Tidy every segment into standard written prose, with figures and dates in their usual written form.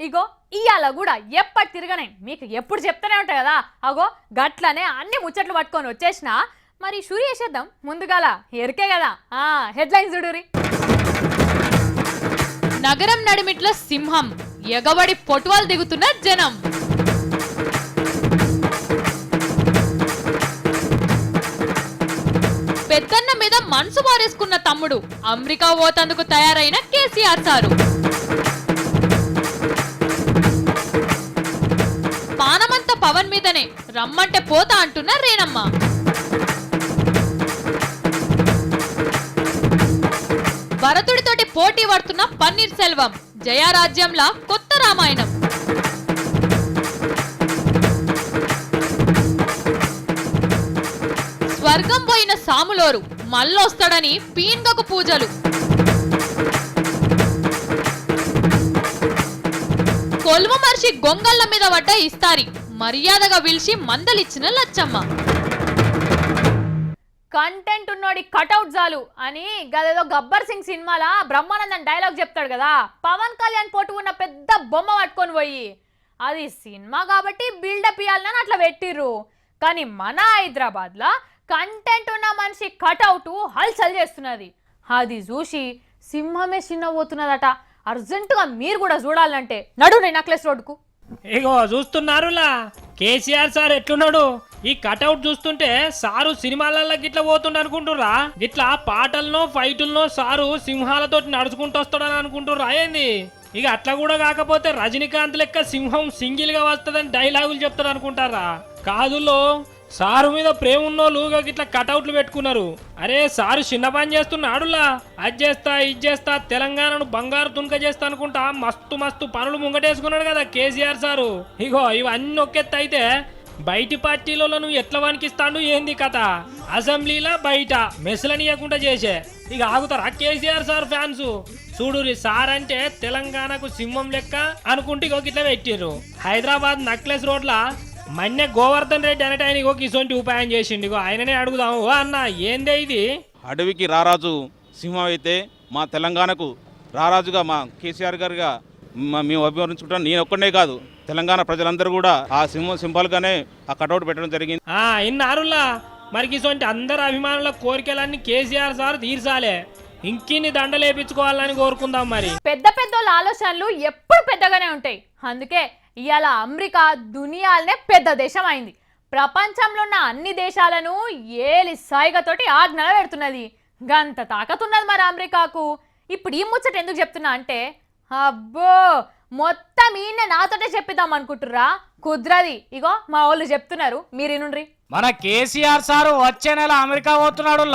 ఇగో ఇయాల కూడా ఎప్పటి తిరగనే మీకు ఎప్పుడు చెప్తానే ఉంటాయి కదా. అగో గట్లనే అన్ని ముచ్చట్లు పట్టుకొని వచ్చేసిన. మరి షురు చేసేద్దాం ముందుగాల ఎరికే కదా. హెడ్లైన్స్ చూడురి. నగరం నడిమిట్ల సింహం, ఎగబడి పొటువాలు దిగుతున్న జనం. పెద్దన్న మీద మనసు మారేసుకున్న తమ్ముడు, అమెరికా ఓతందుకు తయారైన కేసీఆర్ సారు. పానమంత పవన్ మీదనే, రమ్మంటే పోతా అంటున్న రేణమ్మ. భరతుడితోటి పోటీ పడుతున్న పన్నీర్ సెల్వం, జయారాజ్యంలా కొత్త రామాయణం. స్వర్గం పోయిన సాములోరు మళ్ళొస్తాడని పీన్గకు పూజలు. కొల్వ మర్షి గొంగళ్ళ మీద పడ్డ ఇస్తారి, మర్యాదగా పిలిచి మందలిచ్చిన లచ్చమ్మ. కంటెంట్ ఉన్నోడి కటౌట్ చాలు అని గదేదో గబ్బర్ సింగ్ సినిమాలా బ్రహ్మానందం డైలాగ్ చెప్తాడు కదా. పవన్ కళ్యాణ్ పోటు ఉన్న పెద్ద బొమ్మ పట్టుకొని పోయి, అది సినిమా కాబట్టి బిల్డప్ ఇవ్వాలని అట్లా పెట్టిర్రు. కానీ మన హైదరాబాద్లో కంటెంట్ ఉన్న మనిషి కటౌట్ హల్చల్ చేస్తున్నది. అది చూసి సింహమే చిన్నపోతున్నదట. అర్జెంటుగా మీరు కూడా చూడాలంటే నడునే నక్లెస్ రోడ్డుకు. ఇగో చూస్తున్నారులా కేసీఆర్ సార్ ఎట్లున్నాడు. ఈ కటౌట్ చూస్తుంటే సారు సినిమాలలో గిట్లా పోతుండ అనుకుంటుర్రా? గిట్లా పాటలనో ఫైటులనో సారు సింహాలతోటి నడుచుకుంటూ వస్తాడని అనుకుంటుర్రా ఏంది? ఇక అట్లా కూడా కాకపోతే రజనీకాంత్ లెక్క సింహం సింగిల్ గా వస్తుందని డైలాగులు చెప్తాడు అనుకుంటారా? కాదులో సారు మీద ప్రేమ ఉన్నోళ్ళు ఇట్లా కటౌట్లు పెట్టుకున్నారు. అరే సారు చిన్న పని చేస్తున్నాడులా, అది చేస్తా ఇది చేస్తా తెలంగాణను బంగారు తునక చేస్తా అనుకుంటా మస్తు మస్తు పనులు ముంగటేసుకున్నాడు కదా కేసీఆర్ సారు. ఇగో ఇవన్నీ ఒకెత్త అయితే బయటి పార్టీలలో నువ్వు ఎట్లా వణికిస్తాడు ఏంది కథ? అసెంబ్లీలో బయట మెసలనీయకుండా చేసే ఇక ఆగుతారా కేసీఆర్ సార్ ఫ్యాన్స్? చూడు సార్ అంటే తెలంగాణకు సింహం లెక్క అనుకుంటే ఇగో ఇట్లా పెట్టిర్రు. హైదరాబాద్ నక్లెస్ రోడ్ల మన్య గోవర్ధన్ రెడ్డి అనేట ఆయన ఇగో ఇసొంటి ఉపాయం చేసిండు. ఇగో ఆయననే అడుగుదాము. ఓ అన్న ఏందే ఇది? అడవికి రారాజు సింహం అయితే మా తెలంగాణకు రారాజుగా మా కేసీఆర్ గారుగా మేము అభివర్ణించుకుంటాం. నేను ఒక్కడే కాదు, తెలంగాణ ప్రజలందరూ కూడా ఆ సింహం సింబల్గానే ఆ కటౌట్ పెట్టడం జరిగింది. ఇన్నారులా మరి ఇసొంటి అందరు అభిమానుల కోరికలన్నీ కేసీఆర్ సార్ తీర్చాలే, ఇంకిన్ని దండలేపించుకోవాలని కోరుకుందాం. మరి పెద్ద పెద్ద ఆలోచనలు ఎప్పుడు పెద్దగానే ఉంటాయి. అందుకే ఇవాళ అమెరికా దునియాలనే పెద్ద దేశం అయింది. ప్రపంచంలో ఉన్న అన్ని దేశాలను ఏలి సాయిగతోటి ఆజ్ఞలు పెడుతున్నది. గంత తాకతున్నది మరి అమెరికాకు. ఇప్పుడు ఈ ముచ్చట ఎందుకు చెప్తున్నా అంటే, అబ్బో మొత్తం ఈయన నాతోటే చెప్పిద్దాం అనుకుంటుర్రా? కుదరది. ఇగో మా వాళ్ళు చెప్తున్నారు, మీరేనుండ్రి. మన కేసీఆర్ సారు వచ్చే నెల అమెరికా పోతున్నాడు.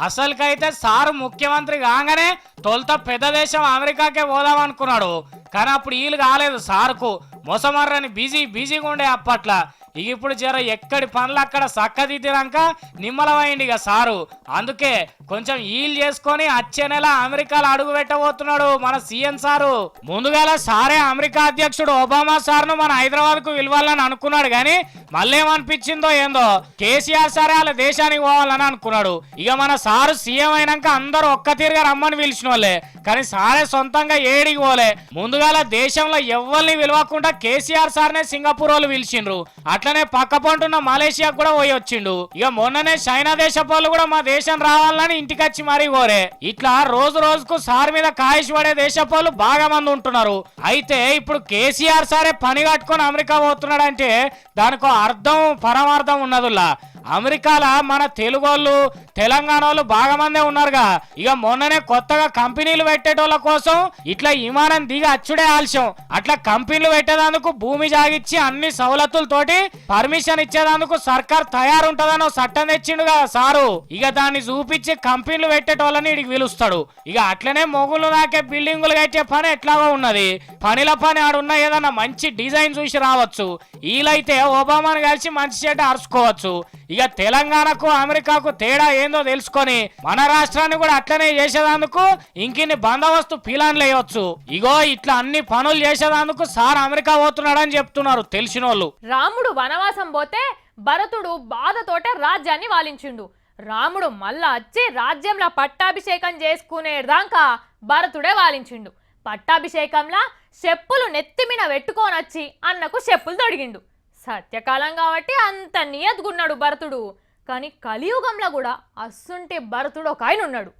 అసలుకైతే సారు ముఖ్యమంత్రి కాగానే తొలుత పెద్ద దేశం అమెరికాకే పోదాం అనుకున్నాడు. కానీ అప్పుడు వీలు కాలేదు సార్కు. మొసమర్రని బిజీగా ఉండే అప్పట్లా. ఇక ఇప్పుడు జర ఎక్కడి పనులు అక్కడ చక్కదిద్దినాక నిమ్మలమైంది ఇక సారు. అందుకే కొంచెం ఈల్ చేసుకొని వచ్చే నెల అమెరికాలో అడుగు పెట్టబోతున్నాడు మన సీఎం సారు. ముందుగాల సారే అమెరికా అధ్యక్షుడు ఒబామా సార్ను మన హైదరాబాద్ కు పిలవాలని అనుకున్నాడు. కానీ మళ్ళీ ఏమనిపించిందో ఏందో కేసీఆర్ సారే వాళ్ళ దేశానికి పోవాలని అనుకున్నాడు. ఇక మన సారు సీఎం అయినాక అందరూ ఒక్క తీరుగా రమ్మని పిలిచిన వాళ్ళే, కానీ సారే సొంతంగా ఏడికి పోలే. ముందుగాల దేశంలో ఎవరిని పిలవకుండా కేసీఆర్ సార్నే సింగపూర్ వాళ్ళు పిలిచిండ్రు. అట్లనే పక్క పంటున్న మలేషియా కూడా పోయి వచ్చిండు. ఇక మొన్ననే చైనా దేశపోళ్ళు కూడా మా దేశం రావాలని ఇంటికి వచ్చి మరీ కోరే. ఇట్లా రోజు రోజుకు సార్ మీద కాయిష్ పడే దేశపోళ్ళు బాగా మంది ఉంటున్నారు. అయితే ఇప్పుడు కేసీఆర్ సారే పని కట్టుకొని అమెరికా పోతున్నాడంటే దానికో అర్థం పరమార్థం ఉన్నదుల్లా. అమెరికాలో మన తెలుగు వాళ్ళు తెలంగాణ వాళ్ళు బాగా మందే ఉన్నారుగా. ఇక మొన్ననే కొత్తగా కంపెనీలు పెట్టేటోళ్ళ కోసం ఇట్లా విమానం దిగి అచ్చుడే ఆలస్యం. అట్లా కంపెనీలు పెట్టేదానికి భూమి జాగిచ్చి అన్ని సౌలతులతోటి పర్మిషన్ ఇచ్చేదానికి సర్కార్ తయారుంటదని చట్టం తెచ్చిండు కదా సారు. ఇక దాన్ని చూపించి కంపెనీలు పెట్టేటోళ్ళని ఇడికి పిలుస్తాడు. ఇక అట్లనే మొగుళ్ళు నాకే బిల్డింగులు కట్టే పని ఎట్లాగో ఉన్నది. పనిల పని ఆడున్న ఏదన్నా మంచి డిజైన్ చూసి రావచ్చు. వీలైతే ఒబామాను కలిసి మంచి చెడ్డ అరుచుకోవచ్చు. ఇక తెలంగాణకు అమెరికాకు తేడా ఏందో తెలుసుకొని మన రాష్ట్రాన్ని కూడా అట్లనే చేసేదానికి ఇంకిన్ని బందోబస్తు ప్లాన్లు వేయవచ్చు. ఇగో ఇట్లా అన్ని పనులు చేసేదానికి సార్ అమెరికా పోతున్నాడని చెప్తున్నారు తెలిసిన వాళ్ళు. రాముడు వనవాసం పోతే భరతుడు బాధతోటే రాజ్యాన్ని వాలించిండు. రాముడు మళ్ళా వచ్చి రాజ్యంలో పట్టాభిషేకం చేసుకునేదాకా భరతుడే వాలించిండు. పట్టాభిషేకంలా చెప్పులు నెత్తిమిన పెట్టుకోనొచ్చి అన్నకు చెప్పులు తొడిగిండు. సత్యకాలం కాబట్టి అంత నియత్గున్నాడు భరతుడు. కానీ కలియుగంలో కూడా అస్సుంటి భరతుడు ఒక ఆయన ఉన్నాడు.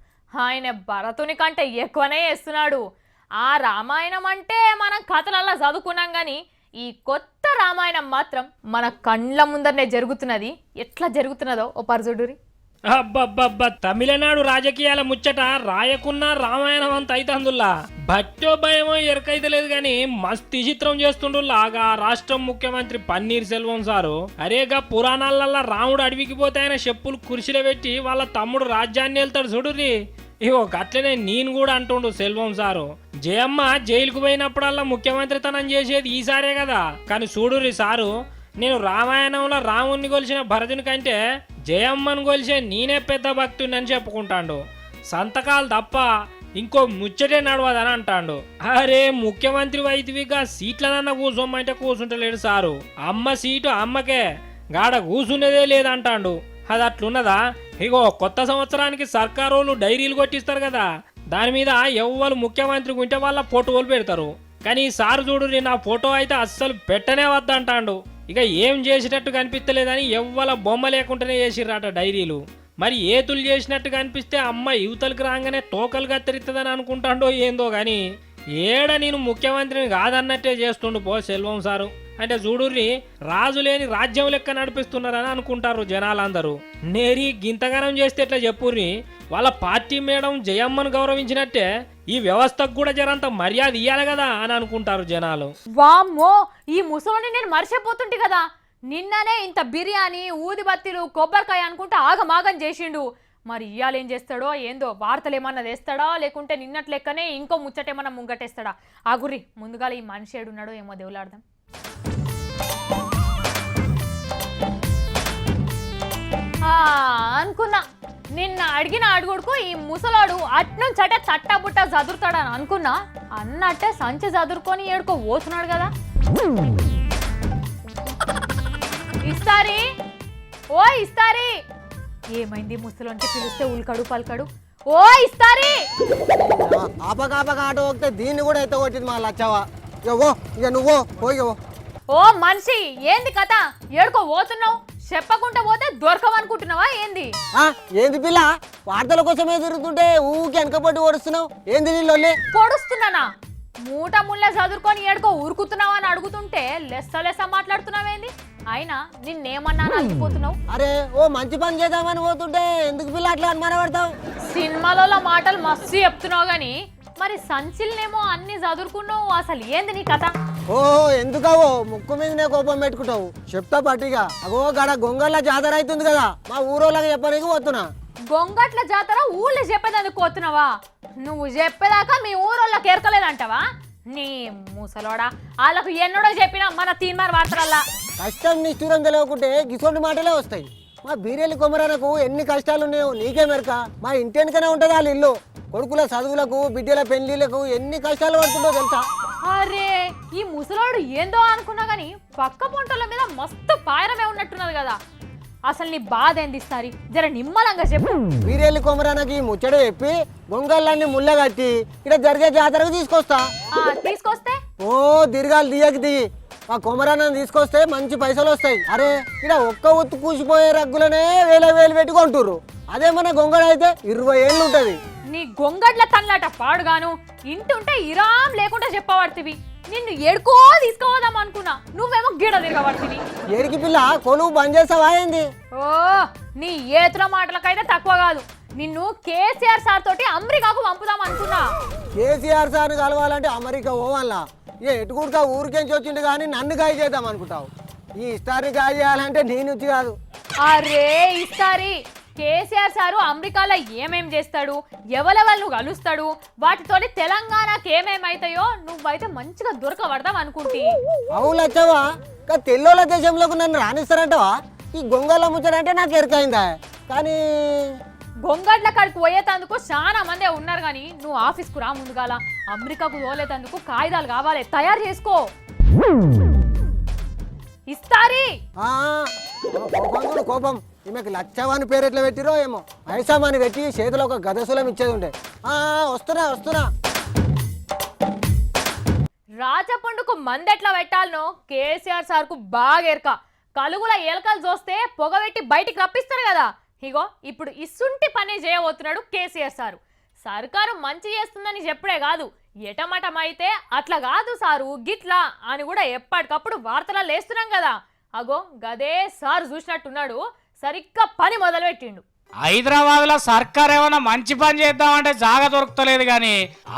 ఆయన భరతుని కంటే ఎక్కువనే చేస్తున్నాడు. ఆ రామాయణం అంటే మనం కథలల్లా చదువుకున్నాం కానీ ఈ కొత్త రామాయణం మాత్రం మన కండ్ల ముందరనే జరుగుతున్నది. ఎట్లా జరుగుతున్నదో ఓ పరజుడురి. అబ్బబ్బబ్బా, తమిళనాడు రాజకీయాల ముచ్చట రాయకున్నా రామాయణం అంత అయితందుల్లా. భట్టో భయమో ఎరకైతలేదు గాని మస్తు చిత్రం చేస్తుండుల్లాగా రాష్ట్రం ముఖ్యమంత్రి పన్నీర్ సెల్వం సారు. అరేగా పురాణాలల్లా రాముడు అడవికి పోతే ఆయన చెప్పులు కుర్చీలో పెట్టి వాళ్ళ తమ్ముడు రాజ్యాన్ని వెళ్తాడు చూడుర్రి. ఇగో గట్లనే నేను కూడా అంటుండు సెల్వం సారు. జయమ్మ జైలుకు పోయినప్పుడల్లా ముఖ్యమంత్రితనం చేసేది ఈసారే కదా. కానీ చూడుర్రి సారు, నేను రామాయణంలో రాముణ్ణి కొలిచిన భరతుని కంటే జయమ్మను కొలిచే నేనే పెద్ద భక్తుని చెప్పుకుంటాడు. సంతకాలు తప్ప ఇంకో ముచ్చటే నడవదని అంటాడు. అరే ముఖ్యమంత్రి వైద్యువిగా సీట్లనన్నా కూర్చోమంటే కూర్చుంటలేడు సారు. అమ్మ సీటు అమ్మకే, గాడ కూర్చునేదే లేదంటాడు. అది అట్లున్నదా? ఇగో కొత్త సంవత్సరానికి సర్కారోళ్ళు డైరీలు కొట్టిస్తారు కదా, దాని మీద ఎవ్వరు ముఖ్యమంత్రి ఉంటే వాళ్ళ ఫోటోలు పెడతారు. కానీ ఈ సారు చూడు, నా ఫోటో అయితే అస్సలు పెట్టనే వద్దంటాడు. ఇక ఏం చేసేటట్టు కనిపిస్తలేదని ఎవ్వల బొమ్మ లేకుండానే చేసిర్రాట డైరీలు. మరి ఏతులు చేసినట్టు కనిపిస్తే అమ్మ యువతలకు రాగానే తోకలు కత్తిరిస్తుందని అనుకుంటాడో ఏందో గాని ఏడ నేను ముఖ్యమంత్రిని కాదన్నట్టే చేస్తుండు పో సెల్వం సారు. అంటే చూడుర్రి, రాజు లేని రాజ్యం లెక్క నడిపిస్తున్నారని అనుకుంటారు జనాలందరూ. నేరి గింతగానం చేస్తే ఎట్లా చెప్పుర్రి. వాళ్ళ పార్టీ మేడం జయమ్మను గౌరవించినట్టే ఈ వ్యవస్థకు కూడా జరంత మర్యాద ఇయ్యాలి కదా అని అనుకుంటారు జనాలు. వామ్మో, ఈ ముసలోని నేను మర్చిపోతుంటే కదా. నిన్ననే ఇంత బిర్యానీ, ఊదిబత్తిలు, కొబ్బరికాయ అనుకుంటే ఆగమాగం చేసిండు. మరి ఇయ్యాలు ఏం చేస్తాడో ఏందో, వార్తలు ఏమన్నా తెస్తాడా లేకుంటే నిన్నట్ లెక్కనే ఇంకో ముచ్చటేమన్నా ముంగటేస్తాడా? ఆగుర్రి, ముందుగా ఈ మనిషి ఏడున్నాడో ఏమో దేవులాడదాం. అనుకున్నా, నిన్న అడిగిన అడుగుడుకు ఈ ముసలాడు అట్నుంచటే చట్టబుట్ట చదురుతాడని అనుకున్నా. అన్నట్టే సంచి చదురుకొని ఏడుకో పోతున్నాడు కదా. ఇస్తారి, ఓ ఇస్తారి. ఏమైంది ముసలోనికి పిలిస్తే ఉల్కడు పల్కడు. ఓ ఇస్తారి. ఆపక ఆటో వస్తే దీన్ని కూడా ఎత్తగొట్టింది మా లచ్చవా. ఇక నువ్వు పోయిగో. ఓ మనిషి, ఏంది కథ? ఏడుకో పోతున్నావు? చెప్పకుండా పోతే దొరకవనుకుంటున్నావా ఏంది? ఏంది పిల్ల, వార్తల కోసమే తిరుగుతుంటే ఊకి వెనకబట్టి ఓడుస్తున్నావు ఏంది? నీళ్ళు పొడుస్తున్నానా? మూట ముళ్ళ చదువుకొని ఏడుకో ఊరుకుతున్నావా అని అడుగుతుంటే లెస్స లెస్స మాట్లాడుతున్నావేంది? అయినా నిన్నేమన్నా అలిగిపోతున్నావు? అరే ఓ మంచి పని చేద్దామని పోతుంటే ఎందుకు పిల్ల అట్లా అనుమానపడతావు? సినిమాలలో మాటలు మస్తు చెప్తున్నావు గాని మరి సంచిల్నేమో అన్ని చదువుకున్నావు. అసలు ఏంది నీ కథ? ఓ ఎందుకవో ముక్కు మీదనే కోపం పెట్టుకుంటావు? చెప్తా పట్టిగా. అగో గడ గొంగళ్ళ జాతర అవుతుంది కదా, మా ఊరోళ్ళకి చెప్పడానికి పోతున్నా. గొంగట్ల జాతర ఊళ్ళో చెప్పేదానికి పోతున్నావా? నువ్వు చెప్పేదాకా మీ ఊరోళ్ళకి ఎరకలేదంటావా? నీ ముసలోడా, వాళ్ళకు ఎన్నడో చెప్పినా మన తీన్మార్ వార్తలల్లా. కష్టం నిష్ఠూరం తెలియకుంటే గిసోంటి మాటలే వస్తాయి. మా బీరేలి కొమరనకు ఎన్ని కష్టాలు ఉన్నాయో నీకే మెరక. మా ఇంటి వెనుకనే ఉంటుంది వాళ్ళ ఇల్లు. కొడుకుల చదువులకు, బిడ్డల పెళ్లిలకు ఎన్ని కష్టాలు పడుతుందో తెలుసా? అరే ఈ ముసలోడు ఏందో అనుకున్నా గానీ పక్క పొంటల మీద మస్తు పాయరమే ఉన్నట్టున్నది కదా. అసలు నీ బాధ ఏంది ఇస్తారి? జర నిమ్మలంగా చెప్పు. వీరేలి కొమరానకి ముచ్చట చెప్పి గొంగళ్ళన్ని ముళ్ళగట్టి ఇక్కడ జరిగే జాతరకు తీసుకొస్తా. తీసుకొస్తే ఓ దీర్ఘాలు దియకి దిగి ఆ కొమరాన్ని తీసుకొస్తే మంచి పైసలు వస్తాయి. అరే ఇక్కడ ఒక్క ఒత్తు కూసిపోయే రగ్గులనే వేల వేలు పెట్టుకుంటుర్రు. అదే మన గొంగళ అయితే 20 ఏళ్ళు ఉంటది. నీ గొంగడ్ల తన్లాట పాడుగాను. ఇంటుంటే ఇరాం లేకుండా చెప్పబడుతుంది. నిన్ను ఎడుకో తీసుకోవదాం అనుకున్నా, నువ్వేమో గిడ తిరగబడుతుంది. ఏడికి పిల్ల కొలువు బంద్ చేస్తావా ఏంది? ఓ నీ ఏతుల మాటలకైతే తక్కువ కాదు. నిన్ను కేసీఆర్ సార్ తోటి అమెరికాకు పంపుదాం అనుకున్నా. కేసీఆర్ సార్ని కలవాలంటే అమెరికా పోవాలా? ఎటుకుడుకా ఊరికేంచి వచ్చిండు కానీ నన్ను గాయ చేద్దాం అనుకుంటావు. ఈ ఇస్తారిని గాయ చేయాలంటే నేను వచ్చి కాదు. అరే ఇస్తారి, కేసీఆర్ సారు అమెరికాలో ఏమేం చేస్తాడు, ఎవరెవరు కలుస్తాడు, వాటితో తెలంగాణకి ఏమేమైతాయో నువ్వైతే మంచిగా దొరకబడదాం అనుకుంటే. అవును వచ్చావా? తెల్లోళ్ళ దేశంలోకి నన్ను రాణిస్తారంటవా? ఈ గొంగళ్ళ ముచ్చడంటే నాకు ఎరకైందా? కానీ గొంగడ్ల కాడికి పోయేటందుకు చాలా మందే ఉన్నారు కానీ నువ్వు ఆఫీస్కు రా ముందుగాల. అమెరికాకు తోలేటందుకు కాగితాలు కావాలి, తయారు చేసుకో. ఇస్తారి కోపం ఈమెకి లచ్చవాని పేరు ఎట్లా పెట్టిరో ఏమో. ఐసామాని పెట్టి చేతిలో ఒక గదసులం ఇచ్చేది ఉండే. వస్తున్నా రాచపండుకు మందెట్లా పెట్టాలనో కేసీఆర్ సార్కు బాగా ఎరక. కలుగుల ఏలకలు చూస్తే పొగబెట్టి బయటికి రప్పిస్తారు కదా, ఇగో ఇప్పుడు ఇసుంటి పని చేయబోతున్నాడు కేసీఆర్ సారు. సర్కారు మంచి చేస్తుందని చెప్పుడే కాదు, ఎటమటమైతే అట్లా కాదు సారు గిట్లా అని కూడా ఎప్పటికప్పుడు వార్తలలో లేస్తున్నాం కదా. అగో గదే సార్ చూసినట్టున్నాడు, సరిగ్గా పని మొదలుపెట్టిండు. హైదరాబాద్ లో సర్కార్ ఏమైనా మంచి పని చేద్దామంటే జాగా దొరుకుతలేదు గాని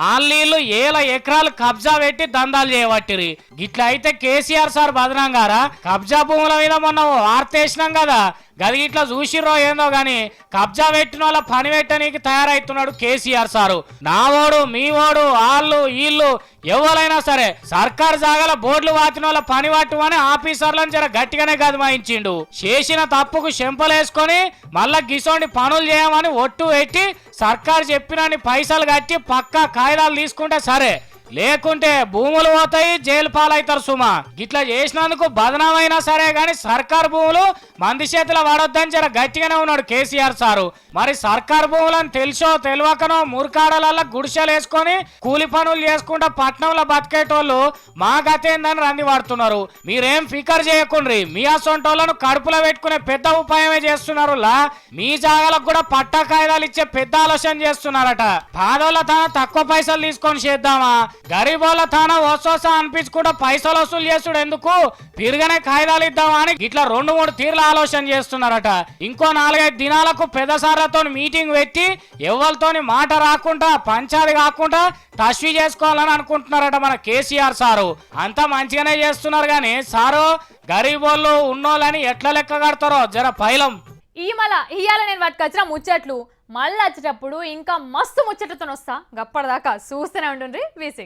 ఆళ్ళీళ్ళు ఏల ఎకరాలు కబ్జా పెట్టి దందాలు చేయబట్టిరి. గిట్లా అయితే కేసీఆర్ సార్ బదనాం గారా? కబ్జా భూముల మీద మొన్న వార్త వేసినాం కదా, గది ఇట్లా చూసిర్రో ఏందో గాని కబ్జా పెట్టిన వాళ్ళ పని పెట్టనీకి తయారైతున్నాడు కేసీఆర్ సారు. నా ఓడు మీ ఓడు వాళ్ళు వీళ్ళు ఎవరైనా సరే సర్కార్ జాగాల బోర్డులు వాతిన వాళ్ళ పని పట్టుమని ఆఫీసర్లను జర గట్టిగానే గదమాయించిండు. చేసిన తప్పుకు చెంపలేసుకొని మళ్ళా గిసోండి పనులు చేయమని ఒట్టు పెట్టి సర్కారు చెప్పినన్ని పైసలు కట్టి పక్కా కాయిదాలు తీసుకుంటే సరే, లేకుంటే భూములు పోతాయి, జైలు పాలవుతారు సుమా. గిట్లా చేసినందుకు బదనామైనా సరే గాని సర్కారు భూములు మంది చేతిలో పడొద్దని జర గట్టిగానే ఉన్నాడు కేసీఆర్ సారు. మరి సర్కారు భూములను తెలుసో తెలియకనో మురికాడలల్లా గుడిసెలు వేసుకొని కూలి పనులు చేసుకుంటా పట్నంలో బతికేటోళ్ళు మా గతేందని రంది పడుతున్నారు. మీరేం ఫికర్ చేయకుండ్రి, మీ అసొంటోళ్లను కడుపులో పెట్టుకునే పెద్ద ఉపాయమే చేస్తున్నారు. మీ జాగాలకు కూడా పట్టా కాయిదాలు ఇచ్చే పెద్ద ఆలోచన చేస్తున్నారట. పాదోళ్ళ తాన తక్కువ పైసలు తీసుకొని చేద్దామా, గరీబోళ్ళ తాన వసోసా అనిపించుకుంటా పైసలు వసూలు చేసుడు ఎందుకు, తిరగనే కాయిదాలు ఇద్దామా అని ఇట్లా 2-3 తీర్ల ఆలోచన చేస్తున్నారట. ఇంకో 4-5 దినాలకు పెద్ద సార్లతో మీటింగ్ పెట్టి ఎవరితోని మాట రాకుండా పంచాది కాకుండా తస్వీ చేసుకోవాలని అనుకుంటున్నారట మన కేసీఆర్ సారు. అంతా మంచిగానే చేస్తున్నారు గాని సారు గరీబోళ్ళు ఉన్నోళ్ళని ఎట్లా లెక్క కడతారో జర పైలం. ఇయ్యాల నేను పట్టుకొచ్చిన ముచ్చట్లు మళ్ళీ వచ్చేటప్పుడు ఇంకా మస్తు ముచ్చటతో వస్తా. గప్పటిదాకా చూస్తూనే ఉంటుండ్రి V6.